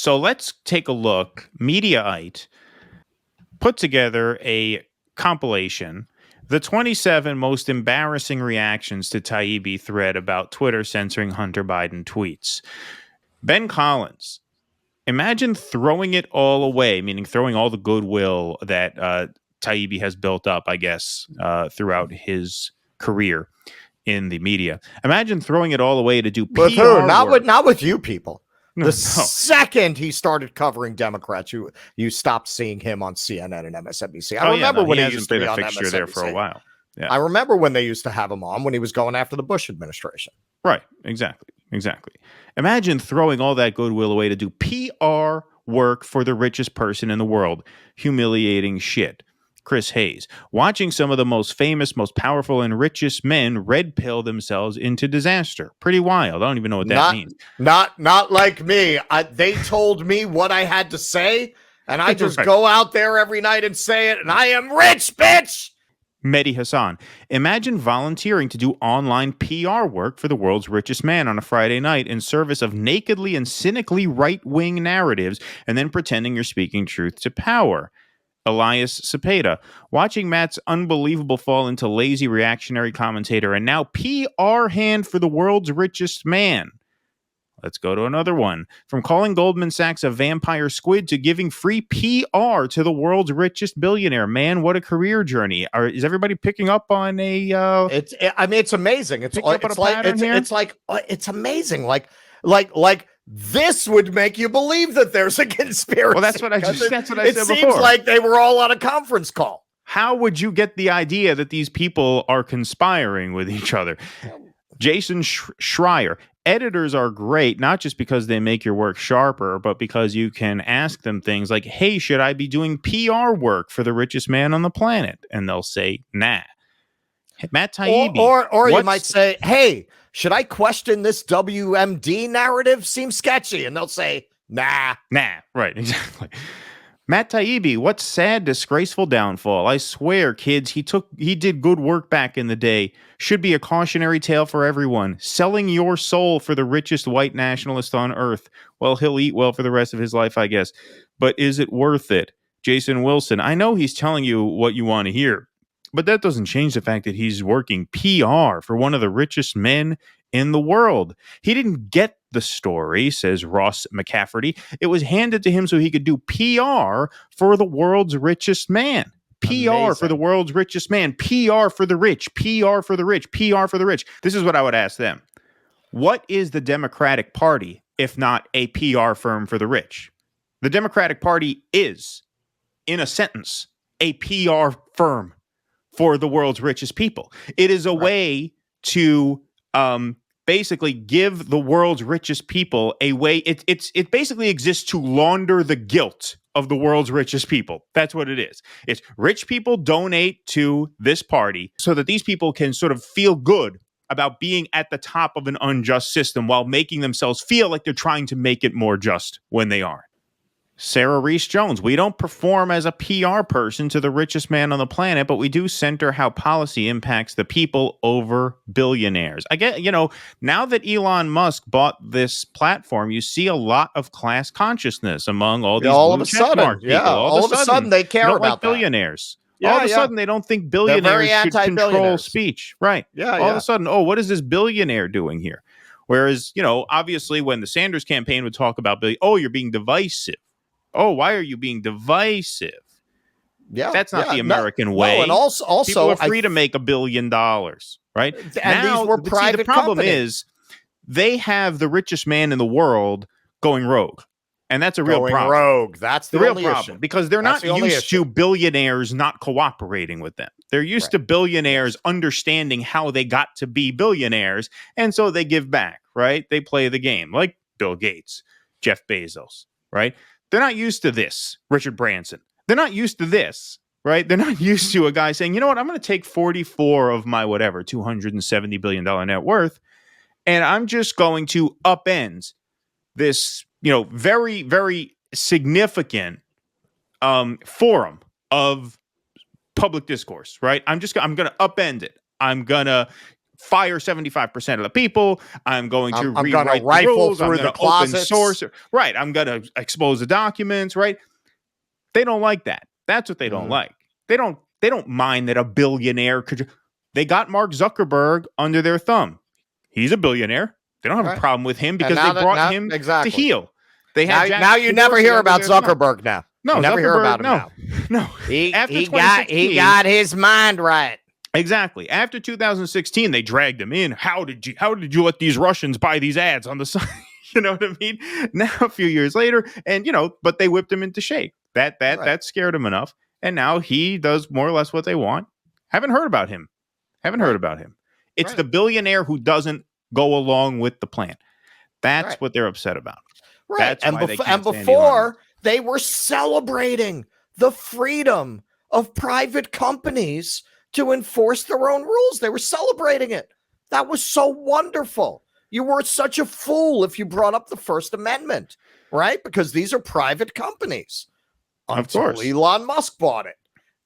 So let's take a look. Mediaite put together a compilation, the 27 most embarrassing reactions to Taibbi thread about Twitter censoring Hunter Biden tweets. Ben Collins, imagine throwing it all away, meaning throwing all the goodwill that Taibbi has built up, I guess, throughout his career in the media. Imagine throwing it all away to do PR with who? Not work. not with you people. No. Second he started covering Democrats, you stopped seeing him on CNN and MSNBC. I remember when he used to be on MSNBC. There for a while. Yeah. I remember when they used to have him on when he was going after the Bush administration. Right. Exactly. Imagine throwing all that goodwill away to do PR work for the richest person in the world. Humiliating shit. Chris Hayes. Watching some of the most famous, most powerful, and richest men red pill themselves into disaster. Pretty wild. I don't even know what that means. Not like me. They told me what I had to say, and I just go out there every night and say it, and I am rich, bitch! Mehdi Hassan. Imagine volunteering to do online PR work for the world's richest man on a Friday night in service of nakedly and cynically right-wing narratives, and then pretending you're speaking truth to power. Elias Cepeda, watching Matt's unbelievable fall into lazy reactionary commentator and now PR hand for the world's richest man. Let's go to another one. From calling Goldman Sachs a vampire squid to giving free PR to the world's richest billionaire. Man, what a career journey. Is everybody picking up on a... it's amazing. It's amazing. Like this would make you believe that there's a conspiracy. Well, that's what I said before. It seems like they were all on a conference call. How would you get the idea that these people are conspiring with each other? Jason Schreier. Editors are great, not just because they make your work sharper, but because you can ask them things like, hey, should I be doing PR work for the richest man on the planet? And they'll say, nah. Matt Taibbi. Or you might say, hey, should I question this WMD narrative? Seems sketchy. And they'll say, nah. Right, exactly. Matt Taibbi, what sad, disgraceful downfall. I swear, kids, he did good work back in the day. Should be a cautionary tale for everyone. Selling your soul for the richest white nationalist on earth. Well, he'll eat well for the rest of his life, I guess. But is it worth it? Jason Wilson, I know he's telling you what you want to hear, but that doesn't change the fact that he's working PR for one of the richest men in the world. He didn't get the story, says Ross McCafferty. It was handed to him so he could do PR for the world's richest man. PR for the world's richest man. PR for the rich. PR for the rich. PR for the rich. This is what I would ask them. What is the Democratic Party if not a PR firm for the rich? The Democratic Party is, in a sentence, a PR firm for the world's richest people. It is a way to basically give the world's richest people a way. It basically exists to launder the guilt of the world's richest people. That's what it is. It's rich people donate to this party so that these people can sort of feel good about being at the top of an unjust system while making themselves feel like they're trying to make it more just when they aren't. Sarah Reese Jones, we don't perform as a PR person to the richest man on the planet, but we do center how policy impacts the people over billionaires. I get, now that Elon Musk bought this platform, you see a lot of class consciousness among all these all of a sudden they care about like billionaires. All of a sudden, they don't think billionaires should control speech. Right. All of a sudden, what is this billionaire doing here? Whereas, obviously when the Sanders campaign would talk about, you're being divisive. Oh, why are you being divisive? Yeah, that's not the American way. No, and also people are free to make $1 billion, right? And these were private the problem companies. is they have the richest man in the world going rogue. And that's a real problem. Rogue. That's the real only problem issue. Because they're not used to billionaires not cooperating with them. They're used to billionaires understanding how they got to be billionaires, and so they give back, right? They play the game, like Bill Gates, Jeff Bezos, right? They're not used to this, Richard Branson. They're not used to this, right? They're not used to a guy saying, you know what, I'm going to take 44 of my $270 billion net worth, and I'm just going to upend this, very, very significant forum of public discourse, right? I'm going to upend it. I'm going to fire 75% of the people. I'm going to I'm going to rewrite the rifle rules. I'm through going the to open closets. source. Right. I'm going to expose the documents. Right. They don't like that. That's what they don't like. They don't mind that a billionaire could. They got Mark Zuckerberg under their thumb. He's a billionaire. They don't have a problem with him because they brought him to heel. They had now you never hear about Zuckerberg now. No, you never hear about him now. No. He got his mind right. Exactly. After 2016, they dragged him in. How did you let these Russians buy these ads on the side? You know what I mean? Now, a few years later, and but they whipped him into shape. That scared him enough, and now he does more or less what they want. Haven't heard about him. It's the billionaire who doesn't go along with the plan. That's what they're upset about. Right. And before they were celebrating the freedom of private companies to enforce their own rules. They were celebrating it. That was so wonderful. You were such a fool if you brought up the First Amendment, right? Because these are private companies. Of course. Elon Musk bought it.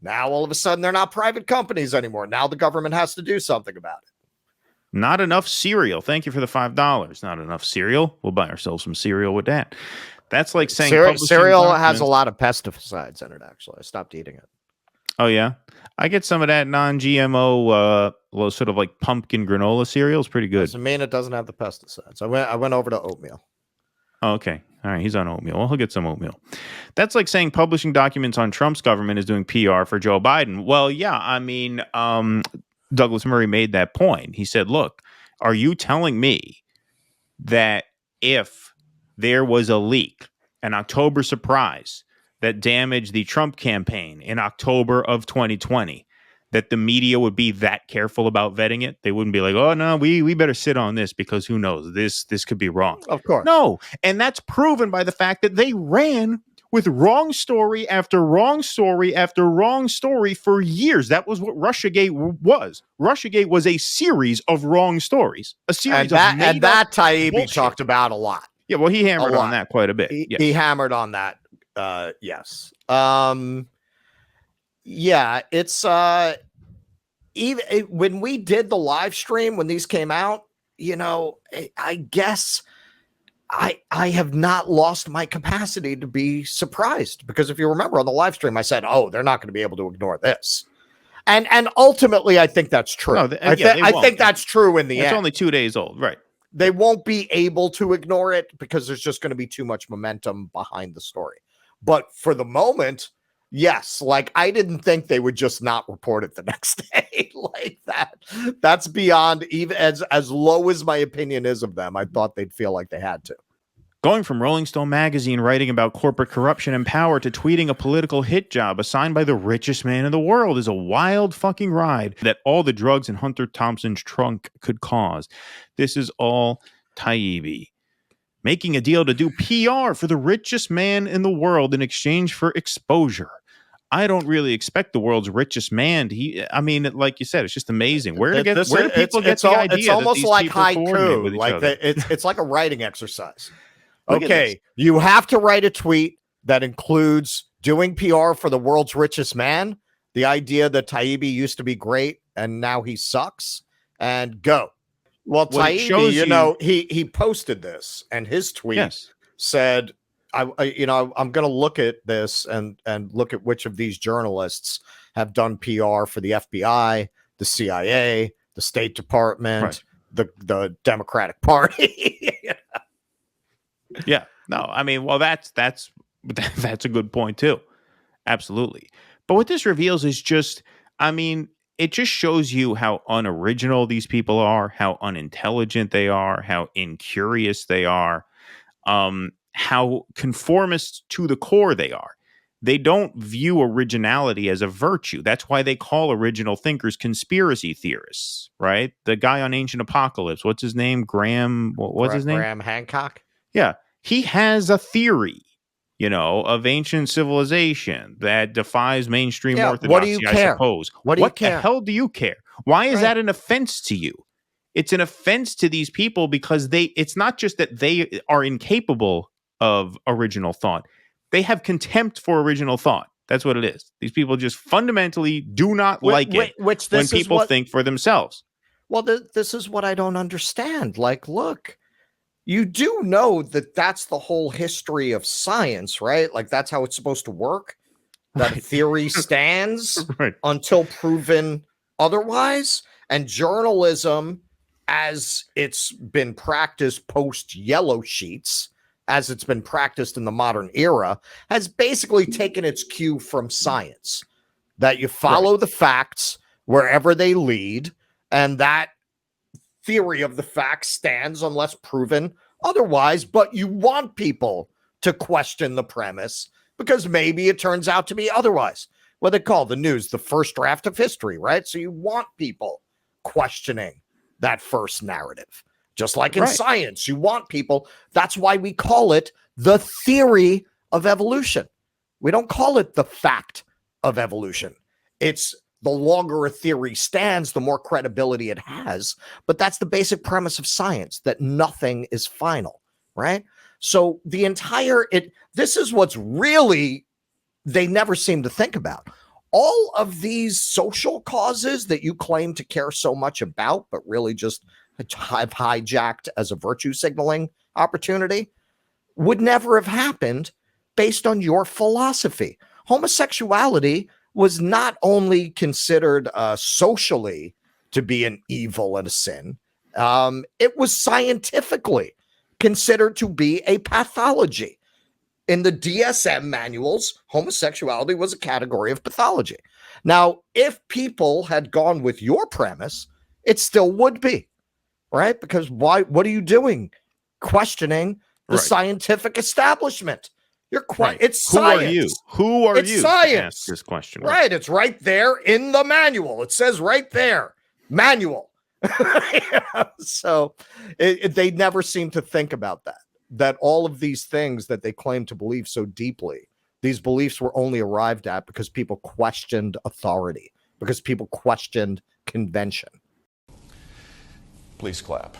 Now, all of a sudden, they're not private companies anymore. Now the government has to do something about it. Not enough cereal. Thank you for the $5. Not enough cereal. We'll buy ourselves some cereal with that. That's like saying cereal has a lot of pesticides in it, actually. I stopped eating it. Oh, yeah? I get some of that non-GMO, sort of like pumpkin granola cereal. It's pretty good. Doesn't mean it doesn't have the pesticides. I went over to oatmeal. Oh, okay. All right. He's on oatmeal. Well, he'll get some oatmeal. That's like saying publishing documents on Trump's government is doing PR for Joe Biden. Well, yeah. I mean, Douglas Murray made that point. He said, look, are you telling me that if there was a leak, an October surprise that damaged the Trump campaign in October of 2020, that the media would be that careful about vetting it? They wouldn't be like, oh, no, we better sit on this because who knows? This could be wrong. Of course. No. And that's proven by the fact that they ran with wrong story after wrong story after wrong story for years. That was what Russiagate was. Russiagate was a series of wrong stories. A series and that Taibbi talked about a lot. Yeah, well, he hammered on that quite a bit. He hammered on that. Yes. Yeah, it's even when we did the live stream when these came out, I guess I have not lost my capacity to be surprised, because if you remember on the live stream, I said, "Oh, they're not going to be able to ignore this," and ultimately, I think that's true. No, I think that's true in the end. It's only 2 days old, right? They won't be able to ignore it because there's just going to be too much momentum behind the story. But for the moment, yes, like I didn't think they would just not report it the next day like that. That's beyond, even as low as my opinion is of them. I thought they'd feel like they had to. Going from Rolling Stone magazine writing about corporate corruption and power to tweeting a political hit job assigned by the richest man in the world is a wild fucking ride that all the drugs in Hunter Thompson's trunk could cause. This is all Taibbi making a deal to do PR for the richest man in the world in exchange for exposure. I don't really expect the world's richest man to, I mean, like you said, it's just amazing. Where do people get the idea? It's almost like haiku. Like it's like a writing exercise. Okay, you have to write a tweet that includes doing PR for the world's richest man, the idea that Taibbi used to be great and now he sucks, and go. Well, Taibbi, he posted this, and his tweet said, I'm going to look at this and look at which of these journalists have done PR for the FBI, the CIA, the State Department, the Democratic Party. Yeah, no, I mean, well, that's a good point too. Absolutely. But what this reveals is just, I mean, it just shows you how unoriginal these people are, how unintelligent they are, how incurious they are, how conformist to the core they are. They don't view originality as a virtue. That's why they call original thinkers conspiracy theorists, right? The guy on Ancient Apocalypse, what's his name? What's his name? Graham Hancock. Yeah. He has a theory, of ancient civilization that defies mainstream orthodoxy, what do you care? I suppose. What the hell do you care? Why is that an offense to you? It's an offense to these people because it's not just that they are incapable of original thought. They have contempt for original thought. That's what it is. These people just fundamentally do not like it when people think for themselves. Well, this is what I don't understand. Like, look, you do know that that's the whole history of science, right? Like, that's how it's supposed to work. That Right. theory stands Right. until proven otherwise. And journalism, as it's been practiced post Yellow Sheets, as it's been practiced in the modern era, has basically taken its cue from science, that you follow the facts wherever they lead, and that theory of the facts stands unless proven otherwise. But you want people to question the premise because maybe it turns out to be otherwise. What they call the news the first draft of history, right? So you want people questioning that first narrative. Just like in science, you want people. That's why we call it the theory of evolution. We don't call it the fact of evolution. It's the longer a theory stands, the more credibility it has. But that's the basic premise of science, that nothing is final, right? So the entire this is what's really they never seem to think about. All of these social causes that you claim to care so much about, but really just have hijacked as a virtue signaling opportunity, would never have happened based on your philosophy. Homosexuality was not only considered socially to be an evil and a sin, it was scientifically considered to be a pathology. In the DSM manuals, homosexuality was a category of pathology. Now, if people had gone with your premise, it still would be, right? Because why? What are you doing? Questioning the scientific establishment. You're It's science. Who are you? Science. To ask this question, right? It's right there in the manual. It says right there, manual. So they never seem to think about that all of these things that they claim to believe so deeply, these beliefs were only arrived at because people questioned authority, because people questioned convention. Please clap.